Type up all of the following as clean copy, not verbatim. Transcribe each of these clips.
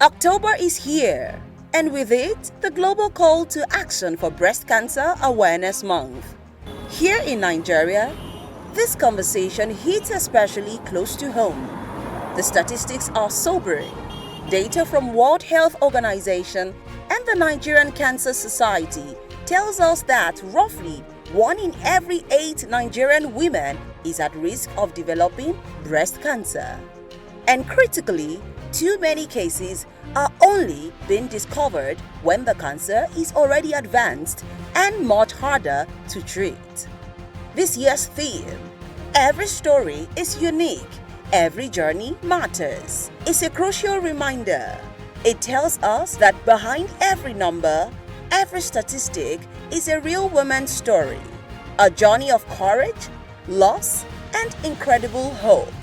October is here, and with it, the global call to action for Breast Cancer Awareness Month. Here in Nigeria, this conversation hits especially close to home. The statistics are sobering. Data from World Health Organization and the Nigerian Cancer Society tells us that roughly 1 in every 8 Nigerian women is at risk of developing breast cancer. And critically, too many cases are only being discovered when the cancer is already advanced and much harder to treat. This year's theme, every story is unique, every journey matters, is a crucial reminder. It tells us that behind every number, every statistic is a real woman's story, a journey of courage, loss, and incredible hope.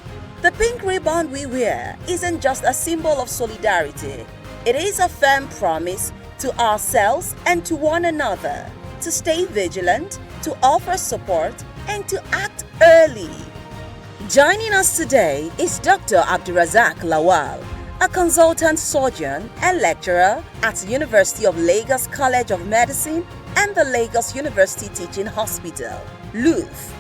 The pink ribbon we wear isn't just a symbol of solidarity. It is a firm promise to ourselves and to one another to stay vigilant, to offer support, and to act early. Joining us today is Dr. Abdurazak Lawal, a consultant surgeon and lecturer at the University of Lagos College of Medicine and the Lagos University Teaching Hospital, LUTH.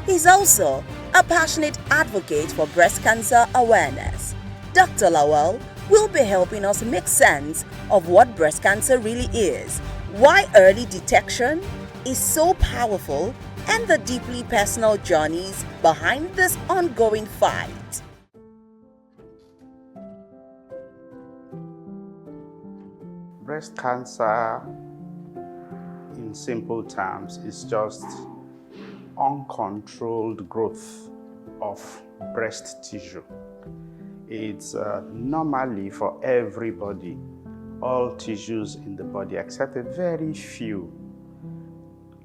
He's also a passionate advocate for breast cancer awareness. Dr. Lawal will be helping us make sense of what breast cancer really is, why early detection is so powerful, and the deeply personal journeys behind this ongoing fight. Breast cancer, in simple terms, is just uncontrolled growth of breast tissue. It's normally for everybody, all tissues in the body except a very few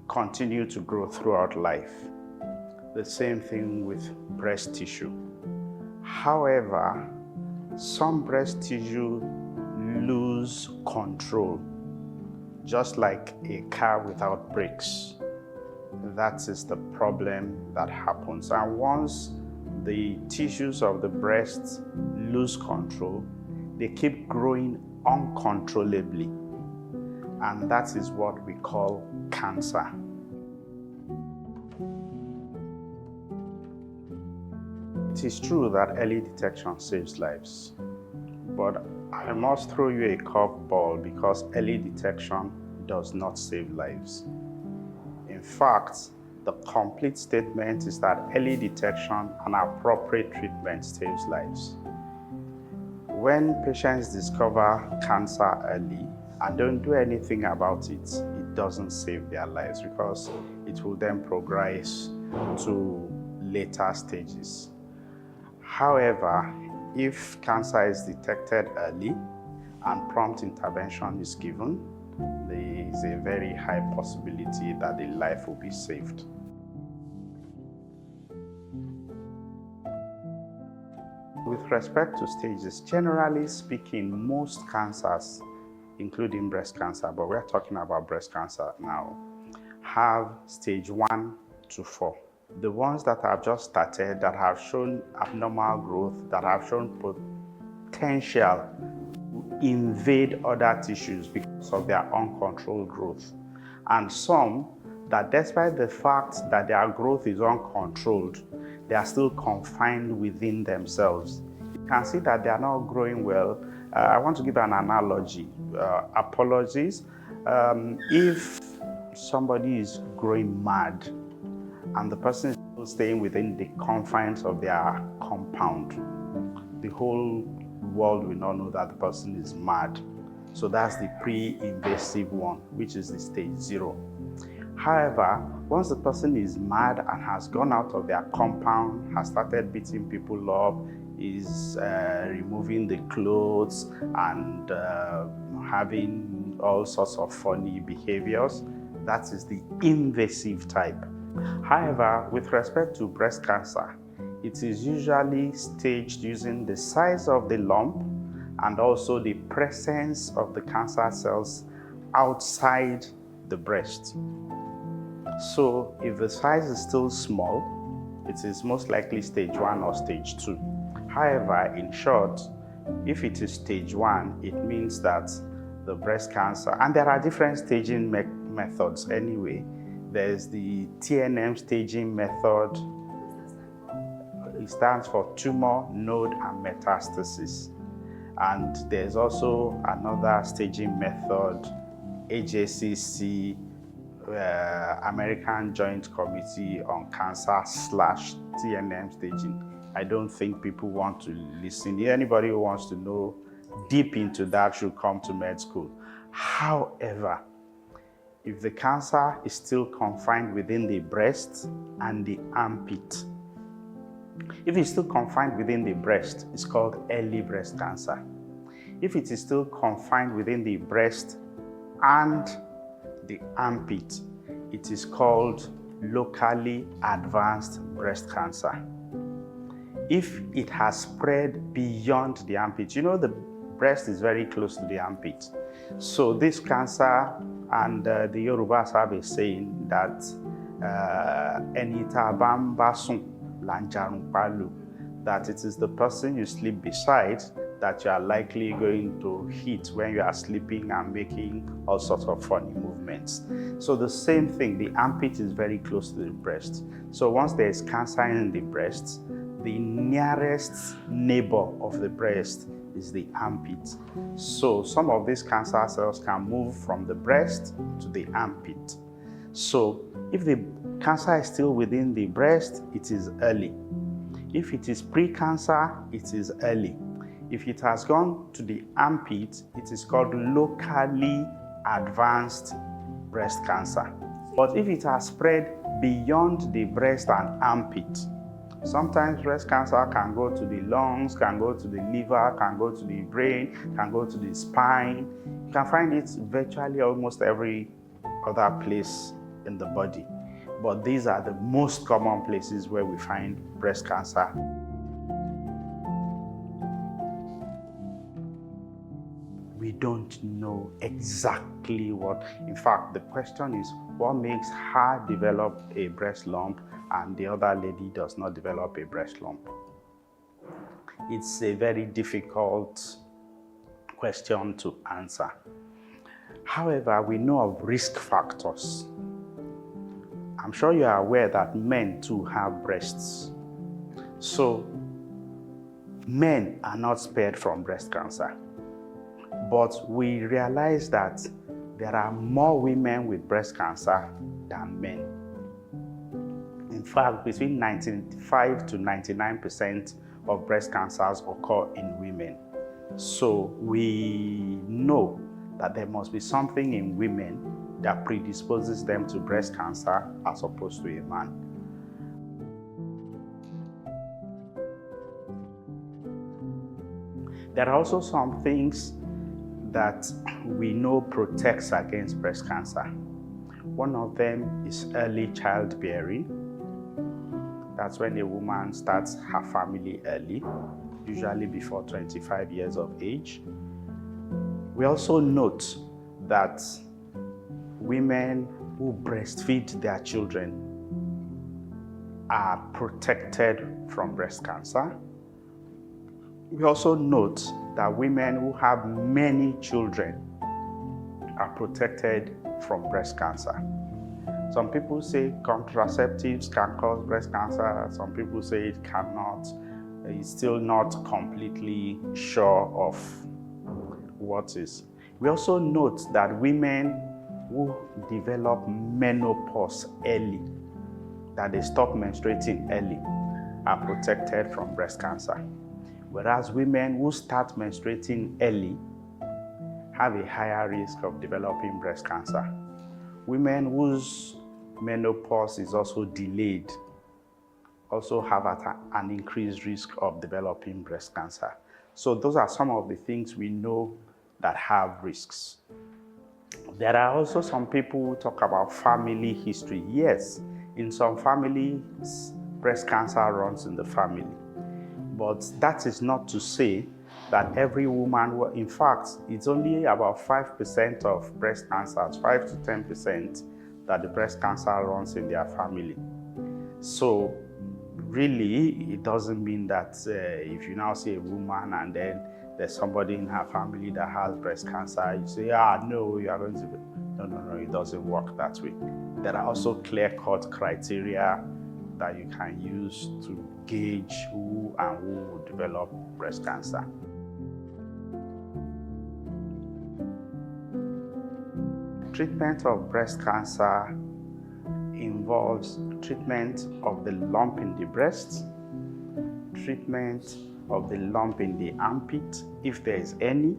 continue to grow throughout life. The same thing with breast tissue. However, some breast tissue lose control, just like a car without brakes. That is the problem that happens. And once the tissues of the breast lose control, they keep growing uncontrollably. And that is what we call cancer. It is true that early detection saves lives, but I must throw you a curveball because early detection does not save lives. In fact, the complete statement is that early detection and appropriate treatment saves lives. When patients discover cancer early and don't do anything about it, it doesn't save their lives because it will then progress to later stages. However, if cancer is detected early and prompt intervention is given, there is a very high possibility that the life will be saved. With respect to stages, generally speaking, most cancers, including breast cancer, but we're talking about breast cancer now, have stage 1 to 4. The ones that have just started, that have shown abnormal growth, that have shown potential to invade other tissues because of their uncontrolled growth. And some that despite the fact that their growth is uncontrolled, they are still confined within themselves. You can see that they are not growing well. I want to give an analogy. Apologies. If somebody is growing mad and the person is still staying within the confines of their compound, the whole world will not know that the person is mad. So that's the pre-invasive one, which is the stage 0. However, once the person is mad and has gone out of their compound, has started beating people up, is removing the clothes and having all sorts of funny behaviors, that is the invasive type. However, with respect to breast cancer, it is usually staged using the size of the lump and also the presence of the cancer cells outside the breast. So if the size is still small, it is most likely stage 1 or stage 2. However, in short, If it is stage 1, it means that the breast cancer, and there are different staging methods anyway. There's the TNM staging method. It stands for tumor, node, and metastasis. And there's also another staging method, AJCC, American Joint Committee on Cancer / TNM staging. I don't think people want to listen. Anybody who wants to know deep into that should come to med school. However, if the cancer is still confined within the breast and the armpit, if it's still confined within the breast, it's called early breast cancer. If it is still confined within the breast and the armpit, it is called locally advanced breast cancer. If it has spread beyond the armpit, the breast is very close to the armpit. So this cancer, and the Yorubas have a saying that Enita Bambasun Lanjarun Palu, that it is the person you sleep beside that you are likely going to hit when you are sleeping and making all sorts of funny movements. So the same thing, the armpit is very close to the breast. So once there is cancer in the breast, the nearest neighbor of the breast is the armpit. So some of these cancer cells can move from the breast to the armpit. So if the cancer is still within the breast, it is early. If it is pre-cancer, it is early. If it has gone to the armpit, it is called locally advanced breast cancer. But if it has spread beyond the breast and armpit, sometimes breast cancer can go to the lungs, can go to the liver, can go to the brain, can go to the spine. You can find it virtually almost every other place in the body. But these are the most common places where we find breast cancer. We don't know exactly what. In fact, the question is, what makes her develop a breast lump and the other lady does not develop a breast lump? It's a very difficult question to answer. However, we know of risk factors. I'm sure you are aware that men too have breasts. So men are not spared from breast cancer. But we realize that there are more women with breast cancer than men. In fact, between 95 to 99% of breast cancers occur in women. So we know that there must be something in women that predisposes them to breast cancer as opposed to a man. There are also some things that we know protects against breast cancer. One of them is early childbearing. That's when a woman starts her family early, usually before 25 years of age. We also note that women who breastfeed their children are protected from breast cancer. We also note that women who have many children are protected from breast cancer. Some people say contraceptives can cause breast cancer. Some people say it cannot. It's still not completely sure of what is. We also note that women who develop menopause early, that they stop menstruating early, are protected from breast cancer. Whereas women who start menstruating early have a higher risk of developing breast cancer. Women whose menopause is also delayed also have an increased risk of developing breast cancer. So those are some of the things we know that have risks. There are also some people who talk about family history. Yes, in some families, breast cancer runs in the family. But that is not to say that every woman, in fact, it's only about 5% of breast cancers, 5 to 10%, that the breast cancer runs in their family. So really, it doesn't mean that if you now see a woman and then there's somebody in her family that has breast cancer, you say, no, you are going to be. No, it doesn't work that way. There are also clear-cut criteria that you can use to gauge who will develop breast cancer. Treatment of breast cancer involves treatment of the lump in the breast, treatment of the lump in the armpit, if there is any,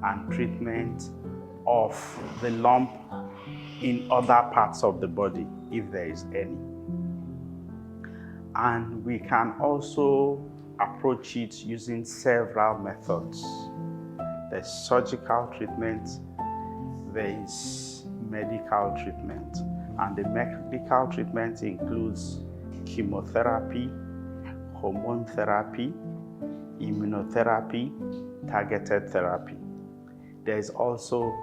and treatment of the lump in other parts of the body, if there is any. And we can also approach it using several methods. There's surgical treatment, there is medical treatment, and the medical treatment includes chemotherapy, hormone therapy, immunotherapy, targeted therapy. There is also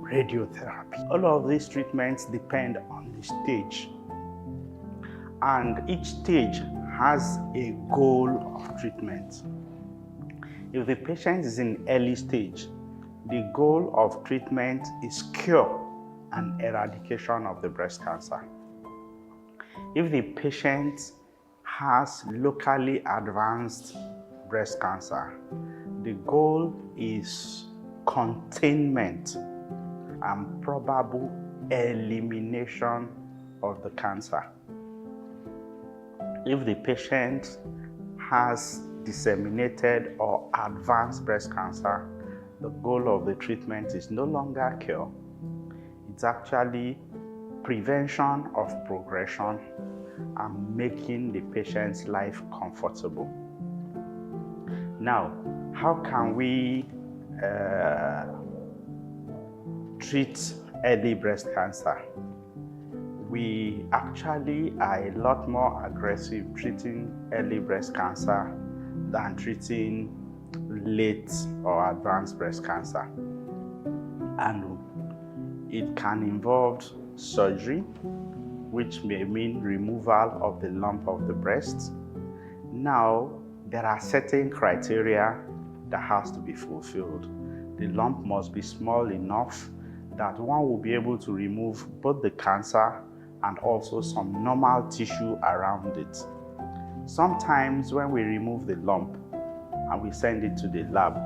radiotherapy. All of these treatments depend on the stage, and each stage has a goal of treatment. If the patient is in early stage, the goal of treatment is cure and eradication of the breast cancer. If the patient has locally advanced breast cancer, the goal is containment and probable elimination of the cancer. If the patient has disseminated or advanced breast cancer, the goal of the treatment is no longer cure. It's actually prevention of progression and making the patient's life comfortable. Now, how can we treat early breast cancer? We actually are a lot more aggressive treating early breast cancer than treating late or advanced breast cancer. And it can involve surgery, which may mean removal of the lump of the breast. Now, there are certain criteria that has to be fulfilled. The lump must be small enough that one will be able to remove both the cancer and also some normal tissue around it. Sometimes when we remove the lump and we send it to the lab,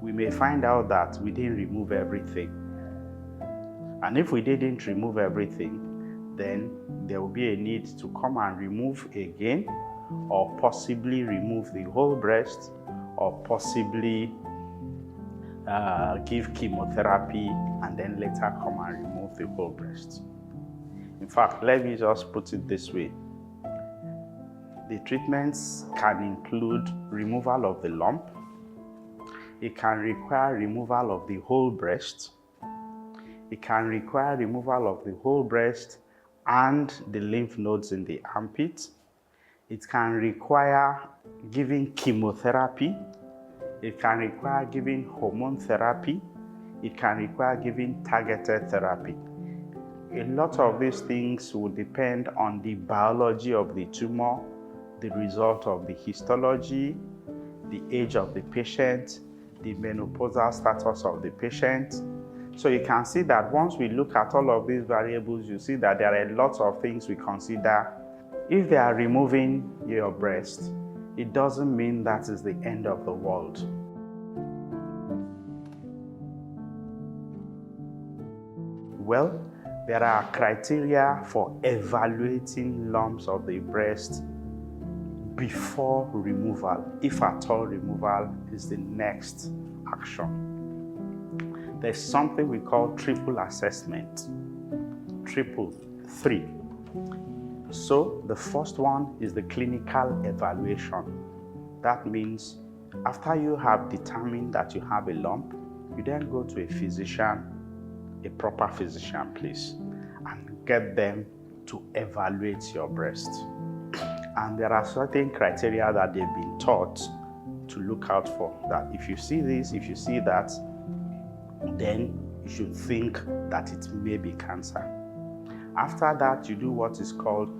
we may find out that we didn't remove everything. And if we didn't remove everything, then there will be a need to come and remove again, or possibly remove the whole breast, or possibly give chemotherapy and then later come and remove the whole breast. In fact, let me just put it this way. The treatments can include removal of the lump. It can require removal of the whole breast. It can require removal of the whole breast and the lymph nodes in the armpit. It can require giving chemotherapy. It can require giving hormone therapy. It can require giving targeted therapy. A lot of these things will depend on the biology of the tumor, the result of the histology, the age of the patient, the menopausal status of the patient. So you can see that once we look at all of these variables, you see that there are a lot of things we consider. If they are removing your breast, it doesn't mean that is the end of the world. Well, there are criteria for evaluating lumps of the breast before removal, if at all removal is the next action. There's something we call triple assessment. Triple, 3. So the first one is the clinical evaluation. That means after you have determined that you have a lump, you then go to a physician, a proper physician, please, and get them to evaluate your breast. And there are certain criteria that they've been taught to look out for. That if you see this, if you see that, then you should think that it may be cancer. After that, you do what is called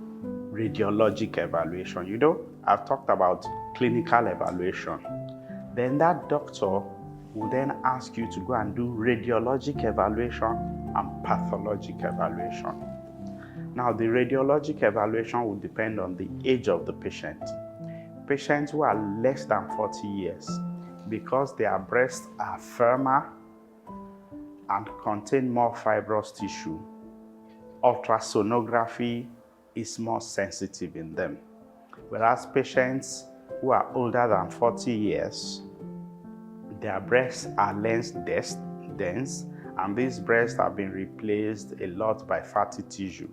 radiologic evaluation. You know, I've talked about clinical evaluation. Then that doctor will then ask you to go and do radiologic evaluation and pathologic evaluation. Now, the radiologic evaluation will depend on the age of the patient. Patients who are less than 40 years, because their breasts are firmer and contain more fibrous tissue, ultrasonography is more sensitive in them. Whereas patients who are older than 40 years, their breasts are less dense, and these breasts have been replaced a lot by fatty tissue.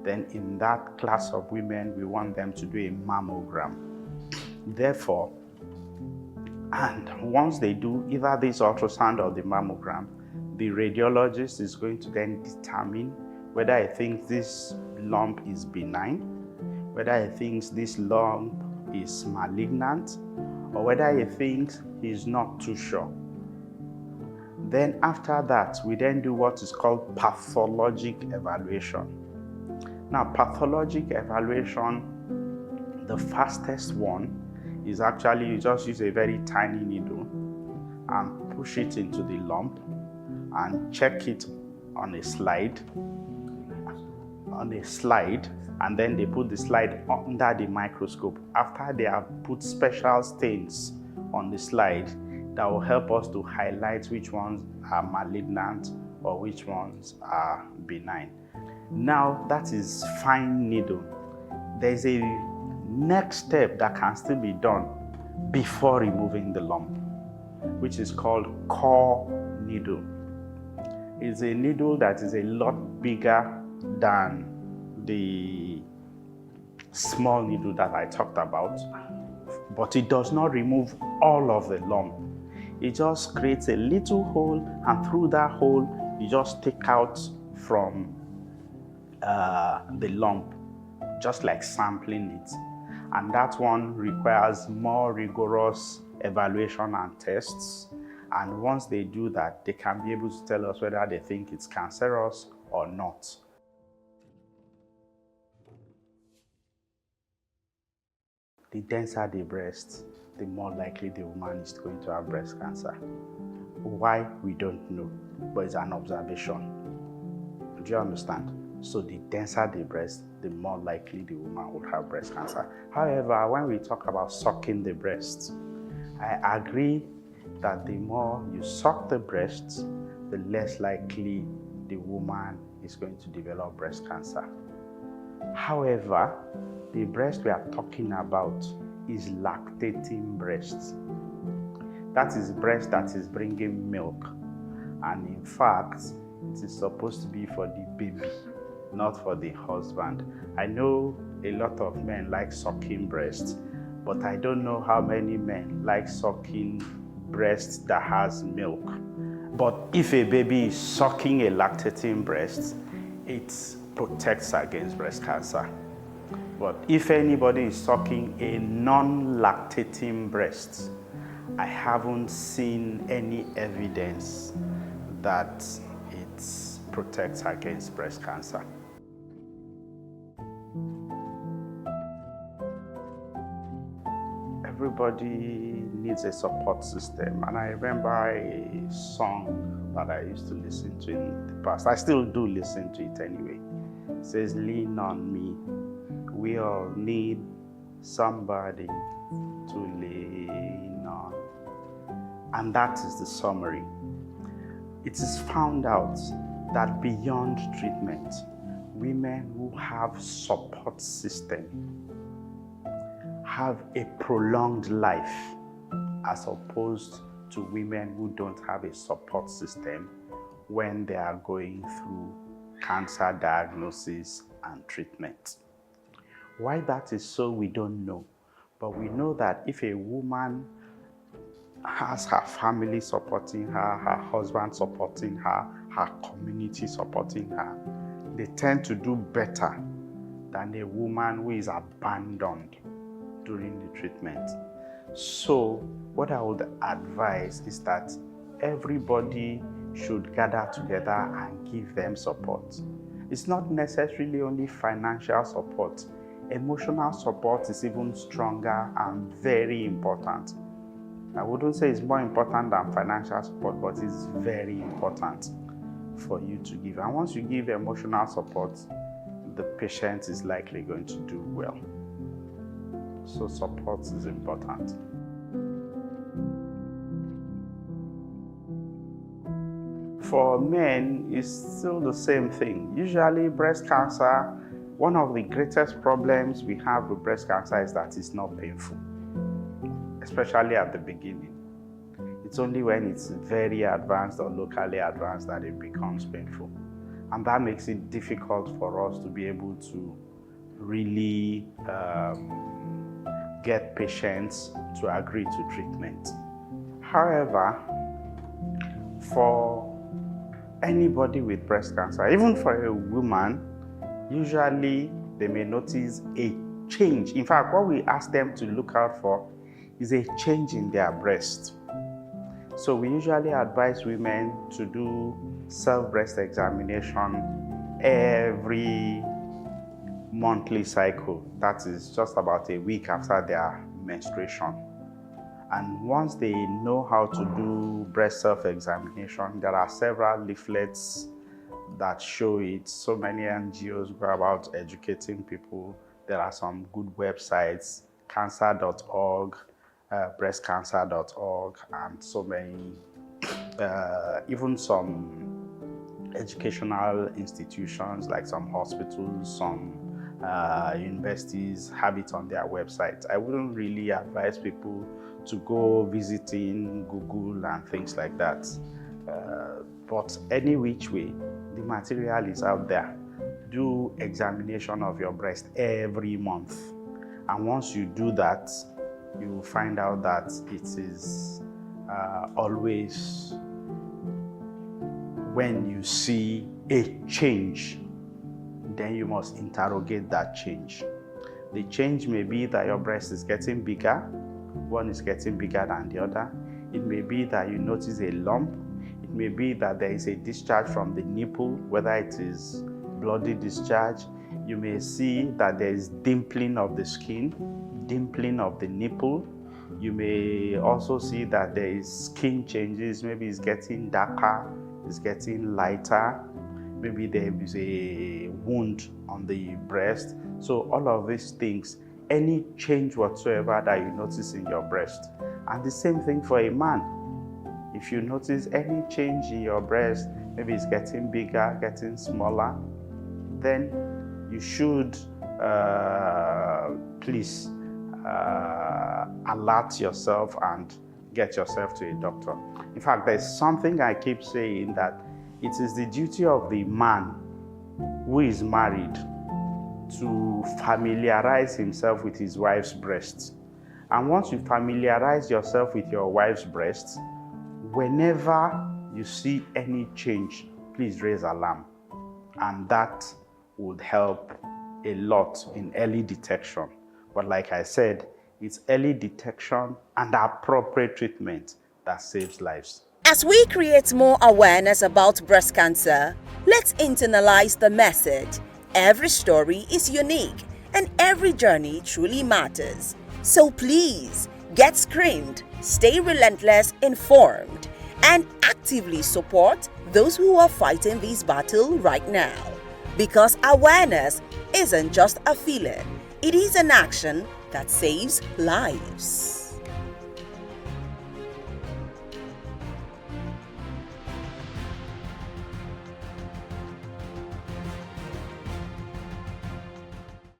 Then in that class of women, we want them to do a mammogram. Therefore, and once they do either this ultrasound or the mammogram, the radiologist is going to then determine whether he thinks this lump is benign, whether he thinks this lump is malignant, or whether he thinks he's not too sure. Then after that, we then do what is called pathologic evaluation. Now, pathologic evaluation, the fastest one is actually you just use a very tiny needle and push it into the lump and check it on a slide, and then they put the slide under the microscope. After they have put special stains on the slide that will help us to highlight which ones are malignant or which ones are benign. Now, that is fine needle. There's a next step that can still be done before removing the lump, which is called core needle. It's a needle that is a lot bigger than the small needle that I talked about, but it does not remove all of the lump. It just creates a little hole, and through that hole, you just take out from the lump, just like sampling it. And that one requires more rigorous evaluation and tests. And once they do that, they can be able to tell us whether they think it's cancerous or not. The denser the breast, the more likely the woman is going to have breast cancer. Why, we don't know, but it's an observation. Do you understand? So the denser the breast, the more likely the woman would have breast cancer. However, when we talk about sucking the breast, I agree that the more you suck the breast, the less likely the woman is going to develop breast cancer. However, the breast we are talking about is lactating breast. That is breast that is bringing milk. And in fact, it is supposed to be for the baby, not for the husband. I know a lot of men like sucking breast, but I don't know how many men like sucking breast that has milk. But if a baby is sucking a lactating breast, it protects against breast cancer. But if anybody is sucking a non-lactating breast, I haven't seen any evidence that it protects against breast cancer. Everybody needs a support system, and I remember a song that I used to listen to in the past. I still do listen to it anyway. It says, "Lean on me. We all need somebody to lean on." And that is the summary. It is found out that beyond treatment, women who have support system have a prolonged life as opposed to women who don't have a support system when they are going through cancer diagnosis and treatment. Why that is so, we don't know. But we know that if a woman has her family supporting her, her husband supporting her, her community supporting her, they tend to do better than a woman who is abandoned during the treatment. So what I would advise is that everybody should gather together and give them support. It's not necessarily only financial support. Emotional support is even stronger and very important. I wouldn't say it's more important than financial support, but it's very important for you to give. And once you give emotional support, the patient is likely going to do well. So support is important. For men, it's still the same thing. Usually breast cancer, one of the greatest problems we have with breast cancer is that it's not painful, especially at the beginning. It's only when it's very advanced or locally advanced that it becomes painful. And that makes it difficult for us to be able to really get patients to agree to treatment. However, for anybody with breast cancer, even for a woman, usually they may notice a change. In fact, what we ask them to look out for is a change in their breast. So we usually advise women to do self-breast examination every monthly cycle. That is just about a week after their menstruation. And once they know how to do breast self-examination, there are several leaflets that show it. So many NGOs go about educating people. There are some good websites, cancer.org, breastcancer.org, and so many, even some educational institutions like some hospitals, some universities have it on their website. I wouldn't really advise people to go visiting Google and things like that. But any which way, the material is out there. Do examination of your breast every month. And once you do that, you will find out that it is always when you see a change, then you must interrogate that change. The change may be that your breast is getting bigger, one is getting bigger than the other. It may be that you notice a lump. It may be that there is a discharge from the nipple, whether it is bloody discharge. You may see that there is dimpling of the skin, dimpling of the nipple. You may also see that there is skin changes. Maybe it's getting darker, it's getting lighter. Maybe there is a wound on the breast. So all of these things, any change whatsoever that you notice in your breast. And the same thing for a man. If you notice any change in your breast, maybe it's getting bigger, getting smaller, then you should please alert yourself and get yourself to a doctor. In fact, there's something I keep saying, that it is the duty of the man who is married to familiarize himself with his wife's breasts. And once you familiarize yourself with your wife's breasts, whenever you see any change, please raise alarm. And that would help a lot in early detection. But like I said, it's early detection and appropriate treatment that saves lives. As we create more awareness about breast cancer, let's internalize the message. Every story is unique and every journey truly matters. So please, get screened, stay relentless, informed, and actively support those who are fighting this battle right now. Because awareness isn't just a feeling, it is an action that saves lives.